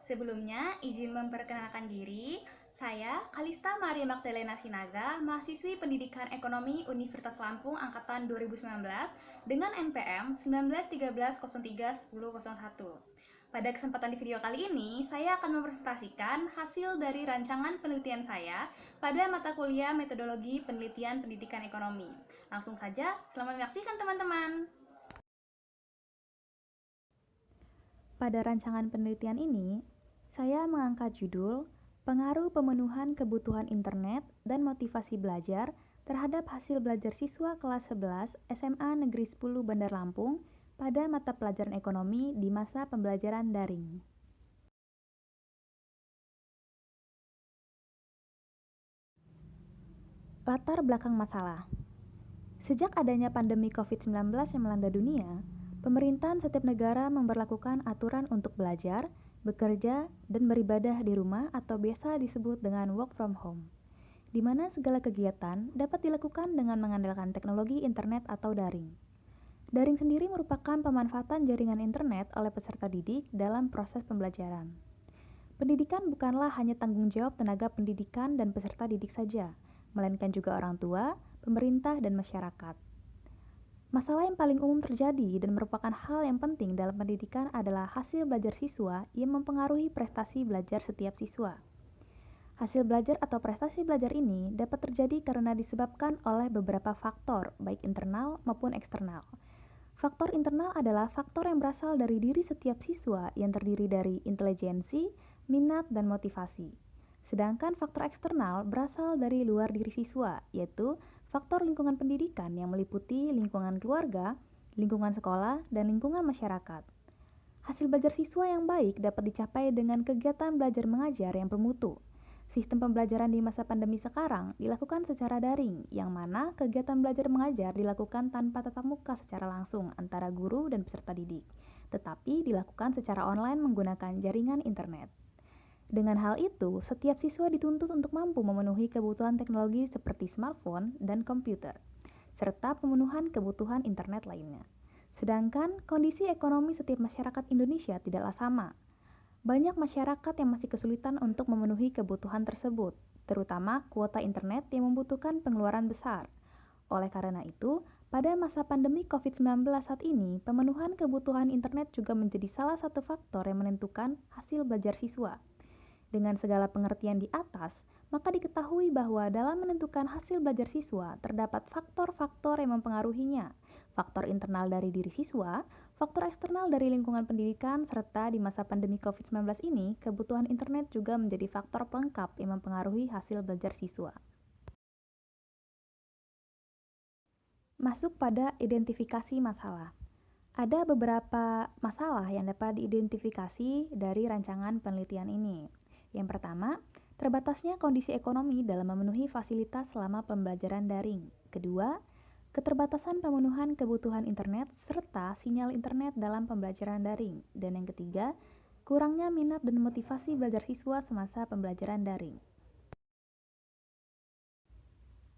Sebelumnya, izin memperkenalkan diri, saya Kalista Maria Magdalena Sinaga, mahasiswi Pendidikan Ekonomi Universitas Lampung Angkatan 2019 dengan NPM 1913031001. Pada kesempatan di video kali ini, saya akan mempresentasikan hasil dari rancangan penelitian saya pada mata kuliah Metodologi Penelitian Pendidikan Ekonomi. Langsung saja, selamat menyaksikan teman-teman. Pada rancangan penelitian ini, saya mengangkat judul Pengaruh Pemenuhan Kebutuhan Internet dan Motivasi Belajar terhadap hasil belajar siswa kelas 11 SMA Negeri 10 Bandar Lampung pada mata pelajaran ekonomi di masa pembelajaran daring. Latar belakang masalah. Sejak adanya pandemi COVID-19 yang melanda dunia, pemerintahan setiap negara memberlakukan aturan untuk belajar, bekerja, dan beribadah di rumah atau biasa disebut dengan work from home, di mana segala kegiatan dapat dilakukan dengan mengandalkan teknologi internet atau daring. Daring sendiri merupakan pemanfaatan jaringan internet oleh peserta didik dalam proses pembelajaran. Pendidikan bukanlah hanya tanggung jawab tenaga pendidikan dan peserta didik saja, melainkan juga orang tua, pemerintah, dan masyarakat. Masalah yang paling umum terjadi dan merupakan hal yang penting dalam pendidikan adalah hasil belajar siswa yang mempengaruhi prestasi belajar setiap siswa. Hasil belajar atau prestasi belajar ini dapat terjadi karena disebabkan oleh beberapa faktor, baik internal maupun eksternal. Faktor internal adalah faktor yang berasal dari diri setiap siswa yang terdiri dari intelijensi, minat, dan motivasi. Sedangkan faktor eksternal berasal dari luar diri siswa, yaitu faktor lingkungan pendidikan yang meliputi lingkungan keluarga, lingkungan sekolah, dan lingkungan masyarakat. Hasil belajar siswa yang baik dapat dicapai dengan kegiatan belajar mengajar yang bermutu. Sistem pembelajaran di masa pandemi sekarang dilakukan secara daring, yang mana kegiatan belajar mengajar dilakukan tanpa tatap muka secara langsung antara guru dan peserta didik, tetapi dilakukan secara online menggunakan jaringan internet. Dengan hal itu, setiap siswa dituntut untuk mampu memenuhi kebutuhan teknologi seperti smartphone dan komputer, serta pemenuhan kebutuhan internet lainnya. Sedangkan kondisi ekonomi setiap masyarakat Indonesia tidaklah sama. Banyak masyarakat yang masih kesulitan untuk memenuhi kebutuhan tersebut, terutama kuota internet yang membutuhkan pengeluaran besar. Oleh karena itu, pada masa pandemi COVID-19 saat ini, pemenuhan kebutuhan internet juga menjadi salah satu faktor yang menentukan hasil belajar siswa. Dengan segala pengertian di atas, maka diketahui bahwa dalam menentukan hasil belajar siswa terdapat faktor-faktor yang mempengaruhinya. Faktor internal dari diri siswa, faktor eksternal dari lingkungan pendidikan, serta di masa pandemi COVID-19 ini, kebutuhan internet juga menjadi faktor pelengkap yang mempengaruhi hasil belajar siswa. Masuk pada identifikasi masalah. Ada beberapa masalah yang dapat diidentifikasi dari rancangan penelitian ini. Yang pertama, terbatasnya kondisi ekonomi dalam memenuhi fasilitas selama pembelajaran daring. Kedua, keterbatasan pemenuhan kebutuhan internet serta sinyal internet dalam pembelajaran daring. Dan yang ketiga, kurangnya minat dan motivasi belajar siswa semasa pembelajaran daring.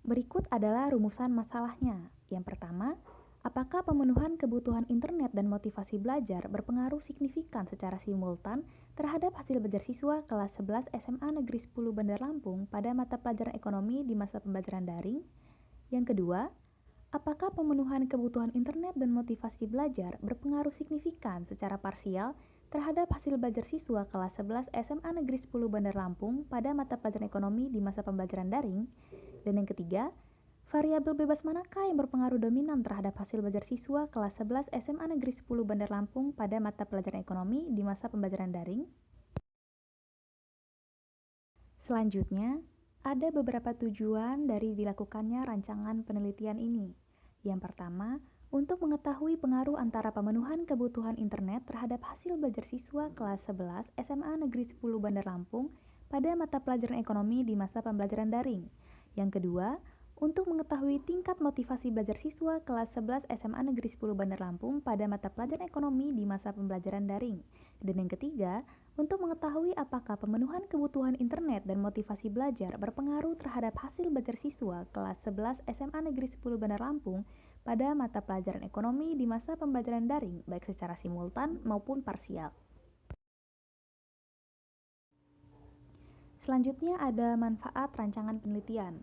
Berikut adalah rumusan masalahnya. Yang pertama, apakah pemenuhan kebutuhan internet dan motivasi belajar berpengaruh signifikan secara simultan terhadap hasil belajar siswa kelas 11 SMA Negeri 10 Bandar Lampung pada mata pelajaran ekonomi di masa pembelajaran daring? Yang kedua, apakah pemenuhan kebutuhan internet dan motivasi belajar berpengaruh signifikan secara parsial terhadap hasil belajar siswa kelas 11 SMA Negeri 10 Bandar Lampung pada mata pelajaran ekonomi di masa pembelajaran daring? Dan yang ketiga, variabel bebas manakah yang berpengaruh dominan terhadap hasil belajar siswa kelas 11 SMA Negeri 10 Bandar Lampung pada mata pelajaran ekonomi di masa pembelajaran daring? Selanjutnya, ada beberapa tujuan dari dilakukannya rancangan penelitian ini. Yang pertama, untuk mengetahui pengaruh antara pemenuhan kebutuhan internet terhadap hasil belajar siswa kelas 11 SMA Negeri 10 Bandar Lampung pada mata pelajaran ekonomi di masa pembelajaran daring. Yang kedua, untuk mengetahui tingkat motivasi belajar siswa kelas 11 SMA Negeri 10 Bandar Lampung pada mata pelajaran ekonomi di masa pembelajaran daring. Dan yang ketiga, untuk mengetahui apakah pemenuhan kebutuhan internet dan motivasi belajar berpengaruh terhadap hasil belajar siswa kelas 11 SMA Negeri 10 Bandar Lampung pada mata pelajaran ekonomi di masa pembelajaran daring, baik secara simultan maupun parsial. Selanjutnya ada manfaat rancangan penelitian.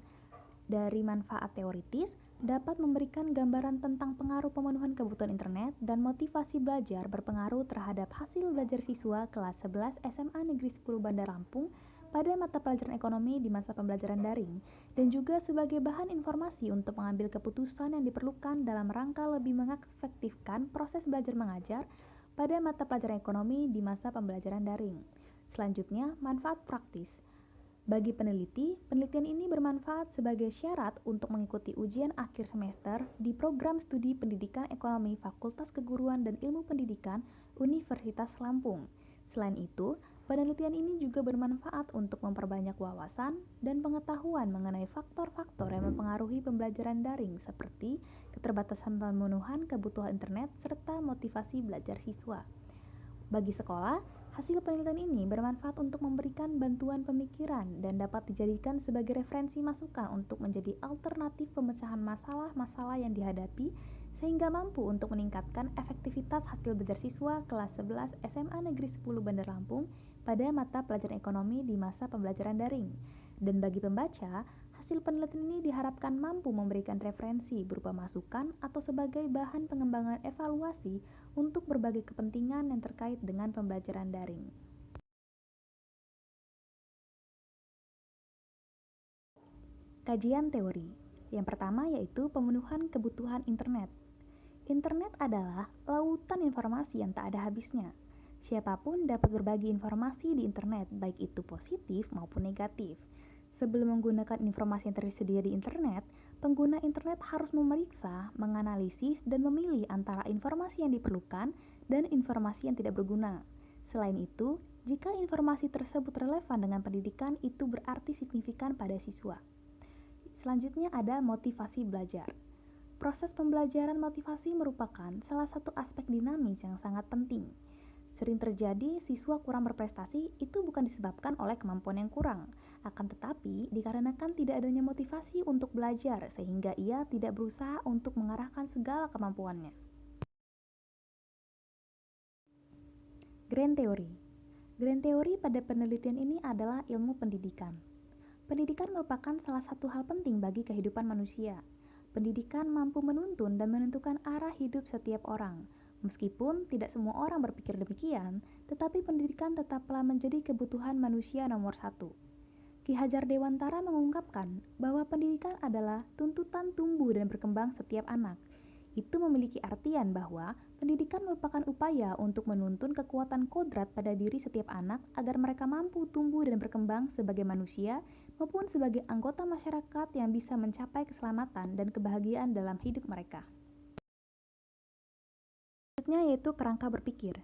Dari manfaat teoritis, dapat memberikan gambaran tentang pengaruh pemenuhan kebutuhan internet dan motivasi belajar berpengaruh terhadap hasil belajar siswa kelas 11 SMA Negeri 10 Bandar Lampung pada mata pelajaran ekonomi di masa pembelajaran daring, dan juga sebagai bahan informasi untuk mengambil keputusan yang diperlukan dalam rangka lebih mengefektifkan proses belajar mengajar pada mata pelajaran ekonomi di masa pembelajaran daring. Selanjutnya, manfaat praktis. Bagi peneliti, penelitian ini bermanfaat sebagai syarat untuk mengikuti ujian akhir semester di program studi pendidikan ekonomi Fakultas Keguruan dan Ilmu Pendidikan Universitas Lampung. Selain itu, penelitian ini juga bermanfaat untuk memperbanyak wawasan dan pengetahuan mengenai faktor-faktor yang mempengaruhi pembelajaran daring seperti keterbatasan pemenuhan kebutuhan internet serta motivasi belajar siswa. Bagi sekolah, hasil penelitian ini bermanfaat untuk memberikan bantuan pemikiran dan dapat dijadikan sebagai referensi masukan untuk menjadi alternatif pemecahan masalah-masalah yang dihadapi sehingga mampu untuk meningkatkan efektivitas hasil belajar siswa kelas 11 SMA Negeri 10 Bandar Lampung pada mata pelajaran ekonomi di masa pembelajaran daring. Dan bagi pembaca, hasil penelitian ini diharapkan mampu memberikan referensi berupa masukan atau sebagai bahan pengembangan evaluasi untuk berbagai kepentingan yang terkait dengan pembelajaran daring. Kajian teori. Yang pertama yaitu pemenuhan kebutuhan internet. Internet adalah lautan informasi yang tak ada habisnya. Siapapun dapat berbagi informasi di internet, baik itu positif maupun negatif. Sebelum menggunakan informasi yang tersedia di internet, pengguna internet harus memeriksa, menganalisis, dan memilih antara informasi yang diperlukan dan informasi yang tidak berguna. Selain itu, jika informasi tersebut relevan dengan pendidikan, itu berarti signifikan pada siswa. Selanjutnya ada motivasi belajar. Proses pembelajaran motivasi merupakan salah satu aspek dinamis yang sangat penting. Sering terjadi siswa kurang berprestasi itu bukan disebabkan oleh kemampuan yang kurang, akan tetapi dikarenakan tidak adanya motivasi untuk belajar sehingga ia tidak berusaha untuk mengarahkan segala kemampuannya. Grand Theory. Grand Theory pada penelitian ini adalah ilmu pendidikan. Pendidikan merupakan salah satu hal penting bagi kehidupan manusia. Pendidikan mampu menuntun dan menentukan arah hidup setiap orang. Meskipun tidak semua orang berpikir demikian, tetapi pendidikan tetaplah menjadi kebutuhan manusia nomor satu. Ki Hajar Dewantara mengungkapkan bahwa pendidikan adalah tuntutan tumbuh dan berkembang setiap anak. Itu memiliki artian bahwa pendidikan merupakan upaya untuk menuntun kekuatan kodrat pada diri setiap anak agar mereka mampu tumbuh dan berkembang sebagai manusia maupun sebagai anggota masyarakat yang bisa mencapai keselamatan dan kebahagiaan dalam hidup mereka. Selanjutnya yaitu kerangka berpikir.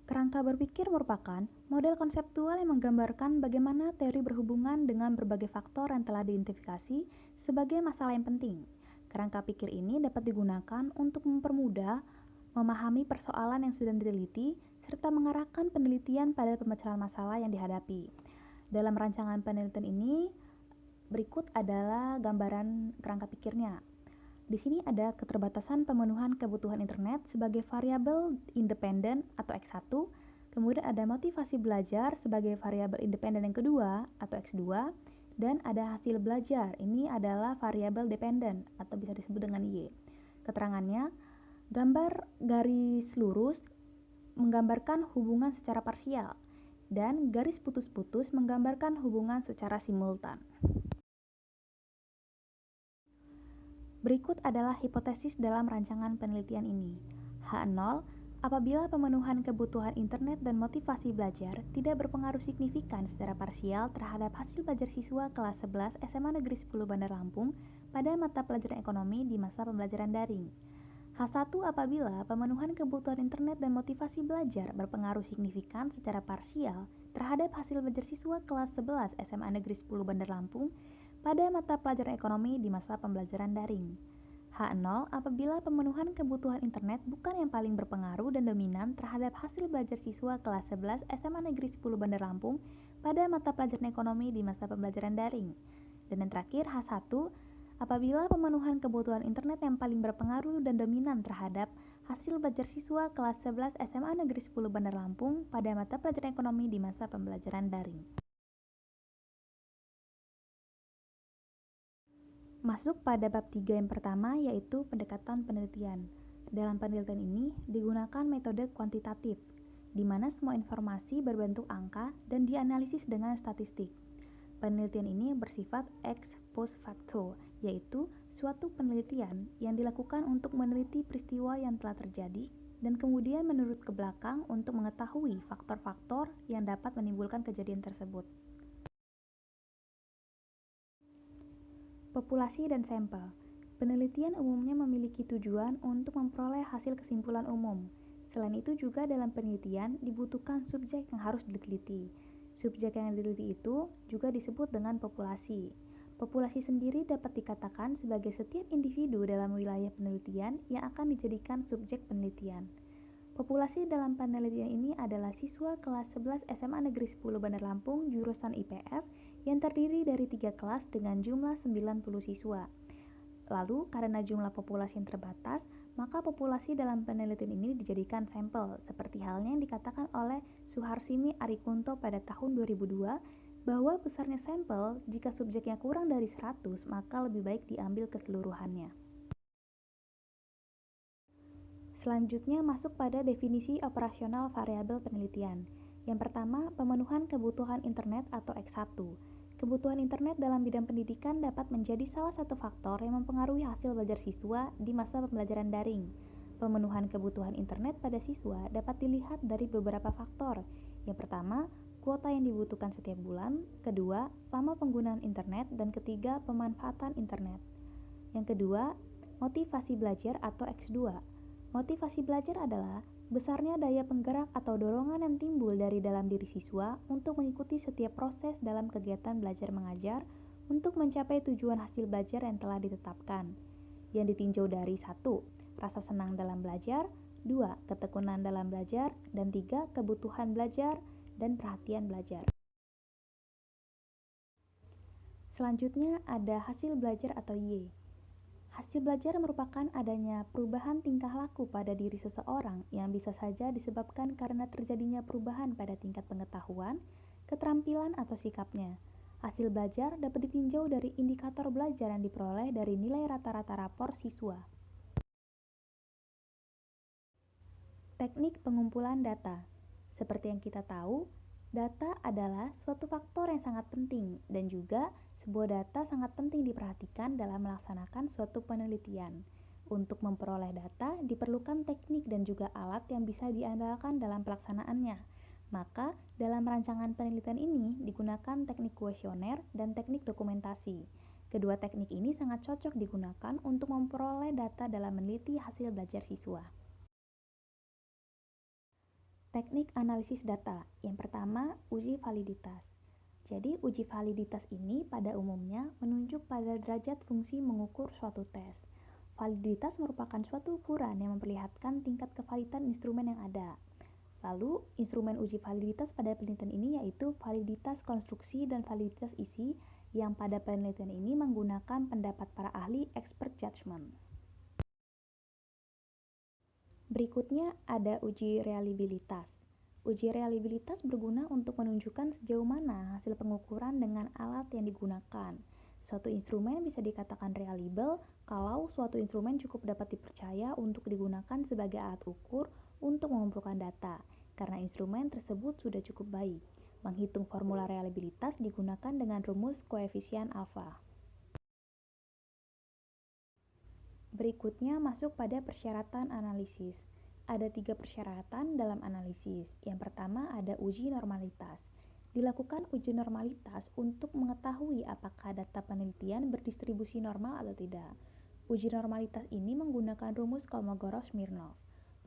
Kerangka berpikir merupakan model konseptual yang menggambarkan bagaimana teori berhubungan dengan berbagai faktor yang telah diidentifikasi sebagai masalah yang penting. Kerangka pikir ini dapat digunakan untuk mempermudah memahami persoalan yang sedang diteliti serta mengarahkan penelitian pada pemecahan masalah yang dihadapi. Dalam rancangan penelitian ini, berikut adalah gambaran kerangka pikirnya. Di sini ada keterbatasan pemenuhan kebutuhan internet sebagai variabel independen atau X1, kemudian ada motivasi belajar sebagai variabel independen yang kedua atau X2, dan ada hasil belajar, ini adalah variabel dependen atau bisa disebut dengan Y. Keterangannya, gambar garis lurus menggambarkan hubungan secara parsial, dan garis putus-putus menggambarkan hubungan secara simultan. Berikut adalah hipotesis dalam rancangan penelitian ini. H0, apabila pemenuhan kebutuhan internet dan motivasi belajar tidak berpengaruh signifikan secara parsial terhadap hasil belajar siswa kelas 11 SMA Negeri 10 Bandar Lampung pada mata pelajaran ekonomi di masa pembelajaran daring. H1 apabila pemenuhan kebutuhan internet dan motivasi belajar berpengaruh signifikan secara parsial terhadap hasil belajar siswa kelas 11 SMA Negeri 10 Bandar Lampung pada mata pelajaran ekonomi di masa pembelajaran daring. H0 apabila pemenuhan kebutuhan internet bukan yang paling berpengaruh dan dominan terhadap hasil belajar siswa kelas 11 SMA Negeri 10 Bandar Lampung pada mata pelajaran ekonomi di masa pembelajaran daring. Dan yang terakhir H1 apabila pemenuhan kebutuhan internet yang paling berpengaruh dan dominan terhadap hasil belajar siswa kelas 11 SMA Negeri 10 Bandar Lampung pada mata pelajaran ekonomi di masa pembelajaran daring. Masuk pada bab 3 yang pertama, yaitu pendekatan penelitian. Dalam penelitian ini digunakan metode kuantitatif, di mana semua informasi berbentuk angka dan dianalisis dengan statistik. Penelitian ini bersifat ex post facto, yaitu suatu penelitian yang dilakukan untuk meneliti peristiwa yang telah terjadi dan kemudian menurut ke belakang untuk mengetahui faktor-faktor yang dapat menimbulkan kejadian tersebut. Populasi dan sampel. Penelitian umumnya memiliki tujuan untuk memperoleh hasil kesimpulan umum. Selain itu juga dalam penelitian dibutuhkan subjek yang harus diteliti. Subjek yang diteliti itu juga disebut dengan populasi. Populasi sendiri dapat dikatakan sebagai setiap individu dalam wilayah penelitian yang akan dijadikan subjek penelitian. Populasi dalam penelitian ini adalah siswa kelas 11 SMA Negeri 10 Bandar Lampung jurusan IPS yang terdiri dari 3 kelas dengan jumlah 90 siswa. Lalu, karena jumlah populasi yang terbatas, maka populasi dalam penelitian ini dijadikan sampel, seperti halnya yang dikatakan oleh Suharsimi Arikunto pada tahun 2002, bahwa besarnya sampel jika subjeknya kurang dari 100, maka lebih baik diambil keseluruhannya. Selanjutnya masuk pada definisi operasional variabel penelitian. Yang pertama, pemenuhan kebutuhan internet atau X1. Kebutuhan internet dalam bidang pendidikan dapat menjadi salah satu faktor yang mempengaruhi hasil belajar siswa di masa pembelajaran daring. Pemenuhan kebutuhan internet pada siswa dapat dilihat dari beberapa faktor. Yang pertama, kuota yang dibutuhkan setiap bulan. Kedua, lama penggunaan internet. Dan ketiga, pemanfaatan internet. Yang kedua, motivasi belajar atau X2. Motivasi belajar adalah besarnya daya penggerak atau dorongan yang timbul dari dalam diri siswa untuk mengikuti setiap proses dalam kegiatan belajar mengajar untuk mencapai tujuan hasil belajar yang telah ditetapkan, yang ditinjau dari 1. Rasa senang dalam belajar, 2. Ketekunan dalam belajar, dan 3. Kebutuhan belajar dan perhatian belajar. Selanjutnya ada hasil belajar atau Y. Hasil belajar merupakan adanya perubahan tingkah laku pada diri seseorang yang bisa saja disebabkan karena terjadinya perubahan pada tingkat pengetahuan, keterampilan, atau sikapnya. Hasil belajar dapat ditinjau dari indikator belajar yang diperoleh dari nilai rata-rata rapor siswa. Teknik pengumpulan data. Seperti yang kita tahu, data adalah suatu faktor yang sangat penting dan juga sebuah data sangat penting diperhatikan dalam melaksanakan suatu penelitian. Untuk memperoleh data diperlukan teknik dan juga alat yang bisa diandalkan dalam pelaksanaannya. Maka, dalam rancangan penelitian ini digunakan teknik kuesioner dan teknik dokumentasi. Kedua teknik ini sangat cocok digunakan untuk memperoleh data dalam meneliti hasil belajar siswa. Teknik analisis data. Yang pertama, uji validitas. Jadi, uji validitas ini pada umumnya menunjuk pada derajat fungsi mengukur suatu tes. Validitas merupakan suatu ukuran yang memperlihatkan tingkat kevalidan instrumen yang ada. Lalu, instrumen uji validitas pada penelitian ini yaitu validitas konstruksi dan validitas isi yang pada penelitian ini menggunakan pendapat para ahli expert judgment. Berikutnya ada uji reliabilitas. Uji reliabilitas berguna untuk menunjukkan sejauh mana hasil pengukuran dengan alat yang digunakan. Suatu instrumen bisa dikatakan reliable kalau suatu instrumen cukup dapat dipercaya untuk digunakan sebagai alat ukur untuk mengumpulkan data, karena instrumen tersebut sudah cukup baik. Menghitung formula reliabilitas digunakan dengan rumus koefisien alfa. Berikutnya masuk pada persyaratan analisis. Ada 3 persyaratan dalam analisis. Yang pertama ada uji normalitas. Dilakukan uji normalitas untuk mengetahui apakah data penelitian berdistribusi normal atau tidak. Uji normalitas ini menggunakan rumus Kolmogorov-Smirnov.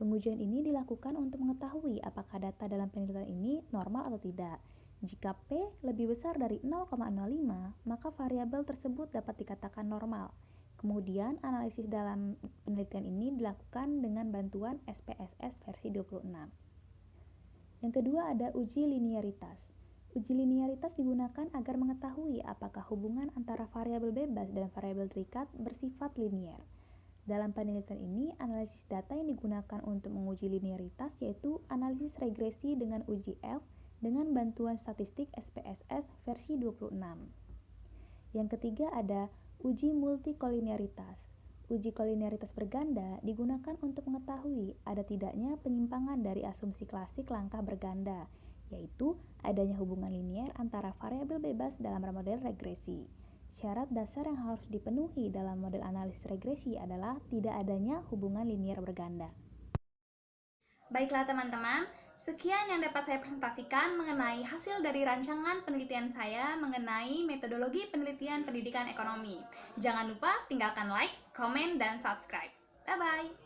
Pengujian ini dilakukan untuk mengetahui apakah data dalam penelitian ini normal atau tidak. Jika P lebih besar dari 0,05, maka variabel tersebut dapat dikatakan normal. Kemudian, analisis dalam penelitian ini dilakukan dengan bantuan SPSS versi 26. Yang kedua ada uji linearitas. Uji linearitas digunakan agar mengetahui apakah hubungan antara variabel bebas dan variabel terikat bersifat linier. Dalam penelitian ini, analisis data yang digunakan untuk menguji linearitas yaitu analisis regresi dengan uji F dengan bantuan statistik SPSS versi 26. Yang ketiga ada Uji multikolinearitas. Uji kolinearitas berganda digunakan untuk mengetahui ada tidaknya penyimpangan dari asumsi klasik langkah berganda, yaitu adanya hubungan linier antara variabel bebas dalam model regresi. Syarat dasar yang harus dipenuhi dalam model analisis regresi adalah tidak adanya hubungan linier berganda. Baiklah teman-teman, sekian yang dapat saya presentasikan mengenai hasil dari rancangan penelitian saya mengenai metodologi penelitian pendidikan ekonomi. Jangan lupa tinggalkan like, komen, dan subscribe. Bye-bye!